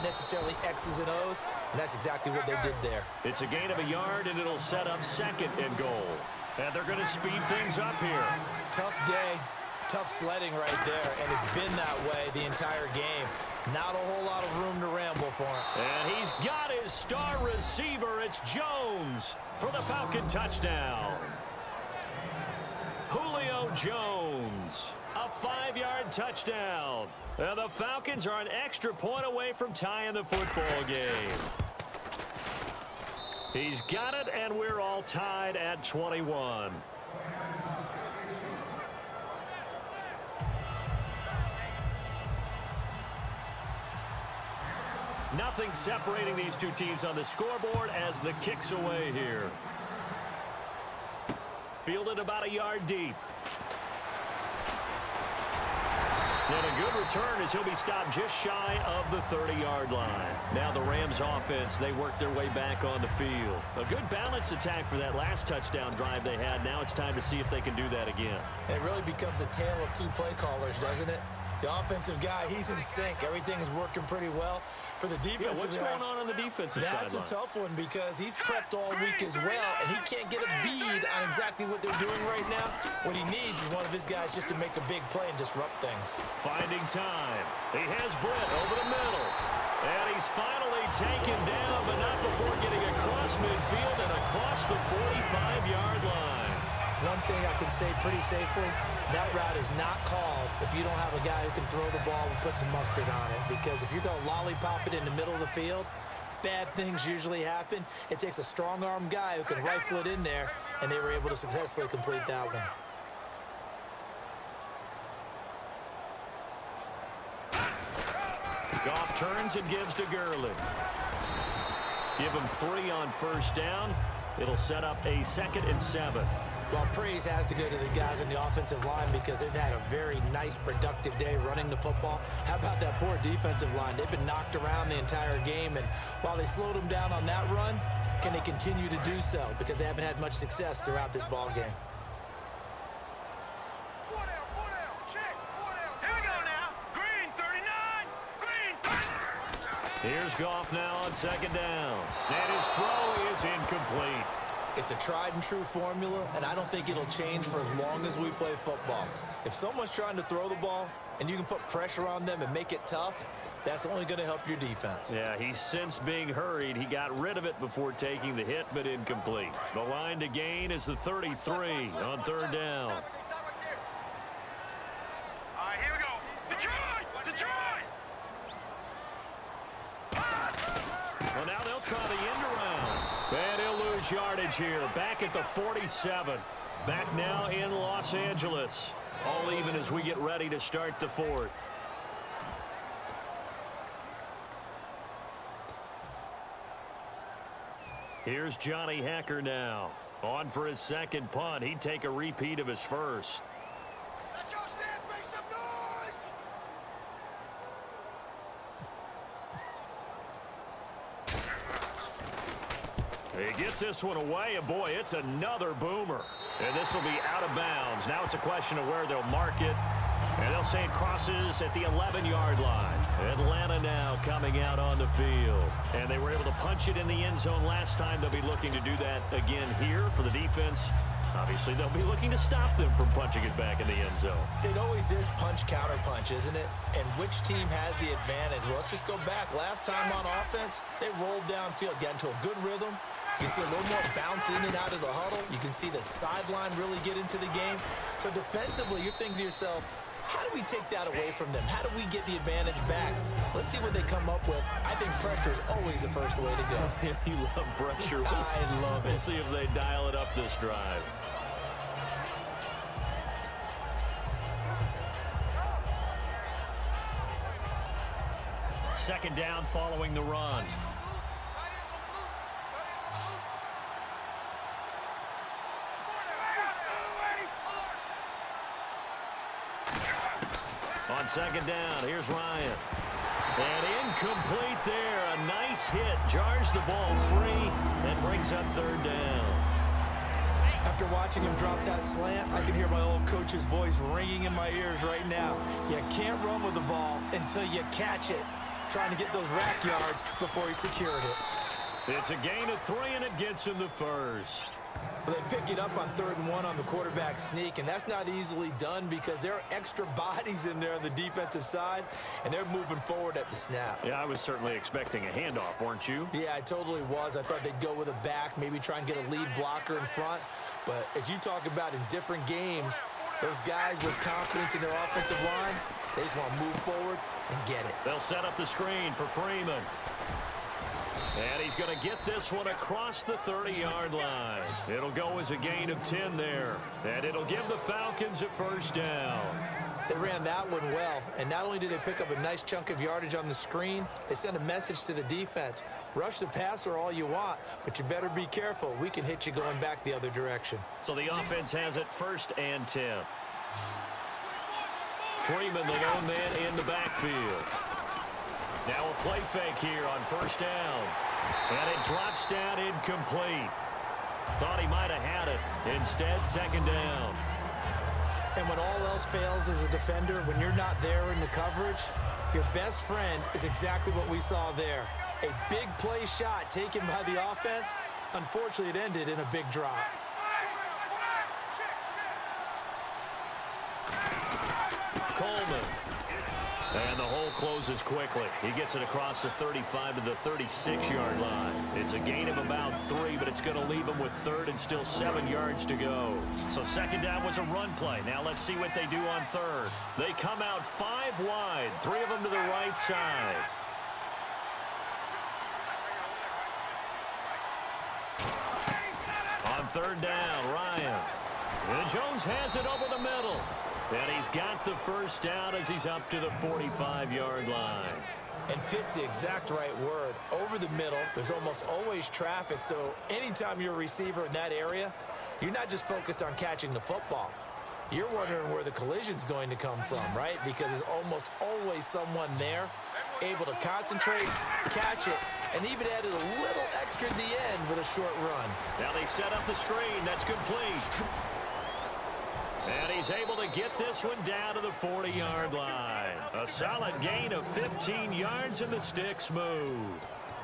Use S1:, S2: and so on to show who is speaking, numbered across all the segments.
S1: necessarily X's and O's, and that's exactly what they did there.
S2: It's a gain of a yard, and it'll set up 2nd and goal. And they're going to speed things up here.
S1: Tough day, tough sledding right there, and it's been that way the entire game. Not a whole lot of room to ramble for him.
S2: And he's got his star receiver. It's Jones for the Falcon touchdown. Julio Jones, a 5-yard touchdown. And the Falcons are an extra point away from tying the football game. He's got it, and we're all tied at 21. Nothing separating these two teams on the scoreboard as the kick's away here. Fielded about a yard deep. And a good return as he'll be stopped just shy of the 30-yard line. Now the Rams offense, they work their way back on the field. A good balanced attack for that last touchdown drive they had. Now it's time to see if they can do that again.
S1: It really becomes a tale of two play callers, doesn't it? The offensive guy, he's in sync. Everything is working pretty well. For the defensive
S2: guy, what's going on the defensive side?
S1: That's a tough one because he's prepped all week as well, and he can't get a bead on exactly what they're doing right now. What he needs is one of his guys just to make a big play and disrupt things.
S2: Finding time. He has Britt over the middle. And he's finally taken down, but not before getting across midfield and across the 45-yard line.
S1: One thing I can say pretty safely, that route is not called if you don't have a guy who can throw the ball and put some mustard on it. Because if you're going to lollipop it in the middle of the field, bad things usually happen. It takes a strong-arm guy who can rifle it in there, and they were able to successfully complete that one.
S2: Goff turns and gives to Gurley. Give him 3 on first down. It'll set up a 2nd and 7.
S1: Well, praise has to go to the guys on the offensive line because they've had a very nice, productive day running the football. How about that poor defensive line? They've been knocked around the entire game, and while they slowed them down on that run, can they continue to do so? Because they haven't had much success throughout this ball game.
S2: Here's Goff now on 2nd down. And his throw is incomplete.
S1: It's a tried-and-true formula, and I don't think it'll change for as long as we play football. If someone's trying to throw the ball and you can put pressure on them and make it tough, that's only going to help your defense.
S2: Yeah, he's since being hurried. He got rid of it before taking the hit, but incomplete. The line to gain is the 33 on 3rd down.
S3: All right, here we go. Detroit! Detroit!
S2: Well, now they'll try the end around. And he'll lose yardage here. Back at the 47. Back now in Los Angeles. All even as we get ready to start the 4th. Here's Johnny Hecker now. On for his 2nd punt. He'd take a repeat of his first.
S3: Let's go, Stans, make some noise!
S2: He gets this one away, and boy, it's another boomer. And this will be out of bounds. Now it's a question of where they'll mark it. And they'll say it crosses at the 11-yard line. Atlanta now coming out on the field. And they were able to punch it in the end zone last time. They'll be looking to do that again here for the defense. Obviously, they'll be looking to stop them from punching it back in the end zone.
S1: It always is punch-counter-punch, isn't it? And which team has the advantage? Well, let's just go back. Last time on offense, they rolled downfield, got into a good rhythm. You can see a little more bounce in and out of the huddle. You can see the sideline really get into the game. So defensively, you're thinking to yourself, how do we take that away from them? How do we get the advantage back? Let's see what they come up with. I think pressure is always the first way to go.
S2: You love pressure.
S1: I love it.
S2: We'll see if they dial it up this drive. Second down following the run. On 2nd down, here's Ryan. And incomplete there. A nice hit. Jars the ball free and brings up 3rd down.
S1: After watching him drop that slant, I can hear my old coach's voice ringing in my ears right now. You can't run with the ball until you catch it. trying to get those rack yards before he secured it.
S2: It's a gain of 3, and it gets him the first.
S1: Well, they pick it up on 3rd and 1 on the quarterback sneak, and that's not easily done because there are extra bodies in there on the defensive side, and they're moving forward at the snap.
S2: Yeah, I was certainly expecting a handoff, weren't you?
S1: Yeah, I totally was. I thought they'd go with a back, maybe try and get a lead blocker in front. But as you talk about in different games, those guys with confidence in their offensive line, they just want to move forward and get it.
S2: They'll set up the screen for Freeman. And he's going to get this one across the 30-yard line. It'll go as a gain of 10 there. And it'll give the Falcons a first down.
S1: They ran that one well. And not only did they pick up a nice chunk of yardage on the screen, they sent a message to the defense. Rush the passer all you want, but you better be careful. We can hit you going back the other direction.
S2: So the offense has it 1st and 10. Freeman, the lone man in the backfield. Now a play fake here on 1st down. And it drops down incomplete. Thought he might have had it. Instead, 2nd down.
S1: And when all else fails as a defender, when you're not there in the coverage, your best friend is exactly what we saw there. A big play shot taken by the offense. Unfortunately, it ended in a big drop.
S2: Coleman. And the hole closes quickly. He gets it across the 35 to the 36-yard line. It's a gain of about 3, but it's going to leave him with 3rd and still 7 yards to go. So 2nd down was a run play. Now let's see what they do on 3rd. They come out 5 wide, 3 of them to the right side. On 3rd down, Ryan. And Jones has it over the middle. And he's got the first down as he's up to the 45-yard line.
S1: And fits the exact right word. Over the middle, there's almost always traffic, so anytime you're a receiver in that area, you're not just focused on catching the football. You're wondering where the collision's going to come from, right? Because there's almost always someone there able to concentrate, catch it, and even added a little extra at the end with a short run.
S2: Now they set up the screen. That's complete. And he's able to get this one down to the 40-yard line. A solid gain of 15 yards, and the sticks move.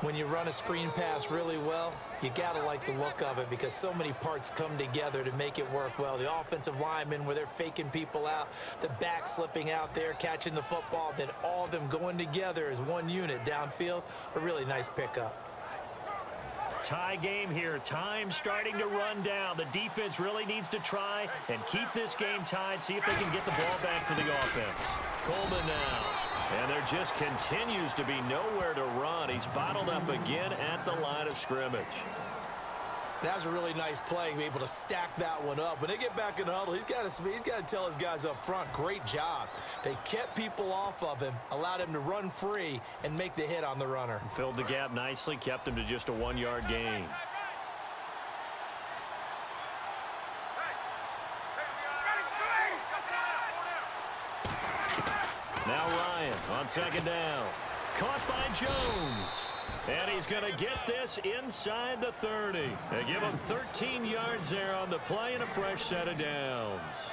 S1: When you run a screen pass really well, you got to like the look of it because so many parts come together to make it work well. The offensive linemen, where they're faking people out, the back slipping out there, catching the football, then all of them going together as one unit downfield. A really nice pickup.
S2: Tie game here. Time starting to run down. The defense really needs to try and keep this game tied, see if they can get the ball back for the offense. Coleman now. And there just continues to be nowhere to run. He's bottled up again at the line of scrimmage.
S1: That was a really nice play, able to stack that one up. When they get back in the huddle, he's got to tell his guys up front, great job. They kept people off of him, allowed him to run free and make the hit on the runner.
S2: Filled the gap nicely, kept him to just a 1-yard gain. Now Ryan on 2nd down. Caught by Jones. And he's going to get this inside the 30. They give him 13 yards there on the play and a fresh set of downs.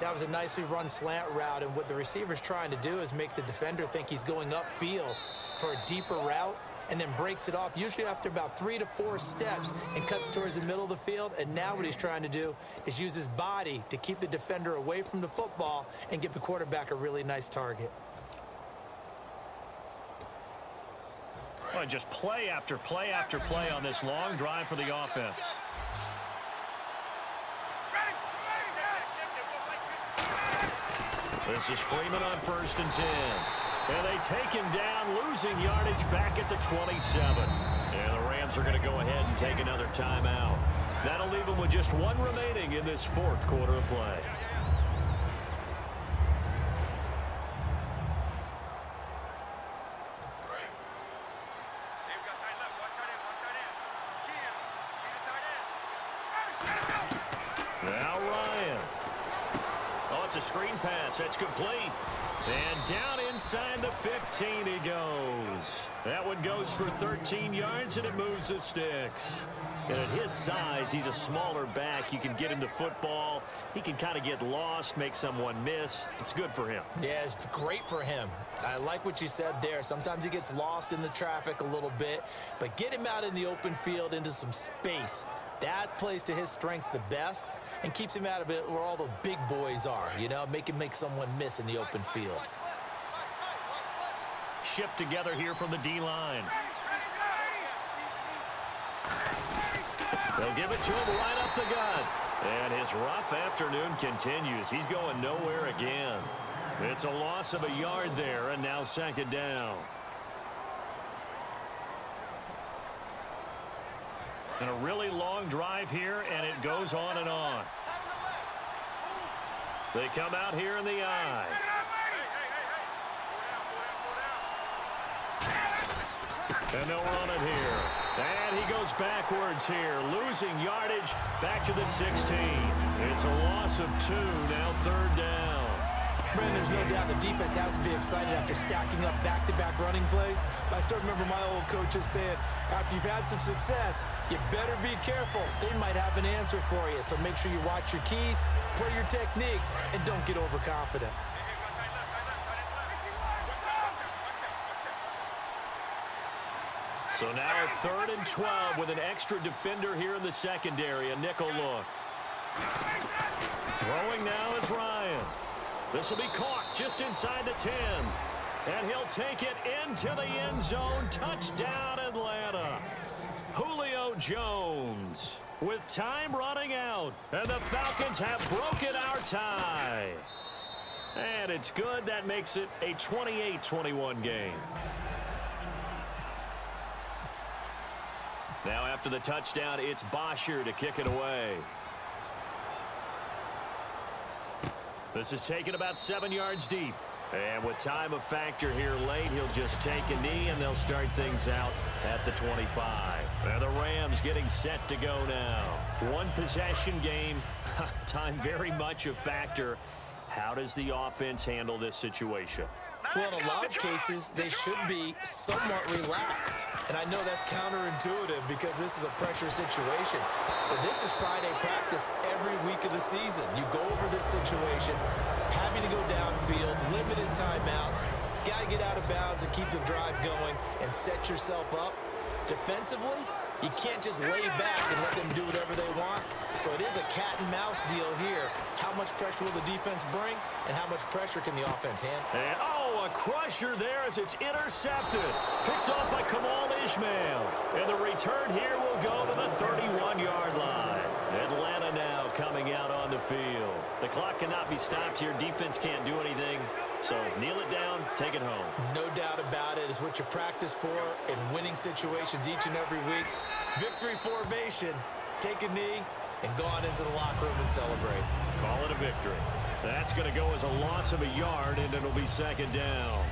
S1: That was a nicely run slant route, and what the receiver's trying to do is make the defender think he's going upfield for a deeper route and then breaks it off, usually after about 3 to 4 steps, and cuts towards the middle of the field. And now what he's trying to do is use his body to keep the defender away from the football and give the quarterback a really nice target.
S2: Well, just play after play after play on this long drive for the offense. This is Freeman on 1st and 10. And they take him down, losing yardage back at the 27. And the Rams are going to go ahead and take another timeout. That'll leave them with just 1 remaining in this 4th quarter of play. Now Ryan. Oh, it's a screen pass. That's complete. And down inside the 15 he goes. That one goes for 13 yards, and it moves the sticks. And at his size, he's a smaller back. You can get him to football. He can kind of get lost, make someone miss. It's good for him.
S1: Yeah, it's great for him. I like what you said there. Sometimes he gets lost in the traffic a little bit, but get him out in the open field into some space. That plays to his strengths the best and keeps him out of it where all the big boys are, you know, make someone miss in the open field.
S2: Shift together here from the D-line. They'll give it to him right up the gut. And his rough afternoon continues. He's going nowhere again. It's a loss of a yard there, and now second down. And a really long drive here, and it goes on and on. They come out here in the eye. And they'll run it here. And he goes backwards here, losing yardage back to the 16. It's a loss of 2, now third down.
S1: Brandon, there's no doubt the defense has to be excited after stacking up back-to-back running plays. But I still remember my old coaches saying, after you've had some success, you better be careful. They might have an answer for you. So make sure you watch your keys, play your techniques, and don't get overconfident.
S2: So now a 3rd and 12 with an extra defender here in the secondary, a nickel look. Throwing now is Ryan. This will be caught just inside the 10. And he'll take it into the end zone. Touchdown, Atlanta. Julio Jones with time running out. And the Falcons have broken our tie. And it's good. That makes it a 28-21 game. Now after the touchdown, it's Bosher to kick it away. This is taken about 7 yards deep. And with time a factor here late, he'll just take a knee, and they'll start things out at the 25. And the Rams getting set to go now. One possession game. Time very much a factor. How does the offense handle this situation?
S1: Well, in a lot of cases, they should be somewhat relaxed. And I know that's counterintuitive because this is a pressure situation. But this is Friday practice every week of the season. You go over this situation, having to go downfield, limited timeouts, got to get out of bounds and keep the drive going and set yourself up. Defensively, you can't just lay back and let them do whatever they want. So it is a cat and mouse deal here. How much pressure will the defense bring, and how much pressure can the offense handle?
S2: And, a crusher there as it's intercepted. Picked off by Kamal Ishmael. And the return here will go to the 31-yard line. Atlanta now coming out on the field. The clock cannot be stopped here. Defense can't do anything. So kneel it down, take it home.
S1: No doubt about it. It's what you practice for in winning situations each and every week. Victory formation. Take a knee and go on into the locker room and celebrate.
S2: Call it a victory. That's going to go as a loss of a yard, and it'll be second down.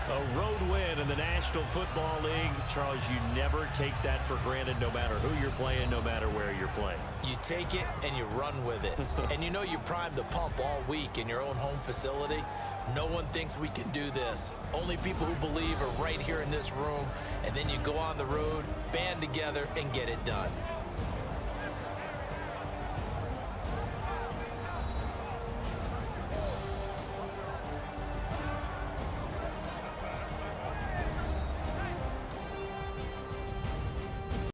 S2: A road win in the National Football League. Charles, you never take that for granted no matter who you're playing, no matter where you're playing.
S1: You take it and you run with it. And you know you primed the pump all week in your own home facility. No one thinks we can do this. Only people who believe are right here in this room. And then you go on the road, band together, and get it done.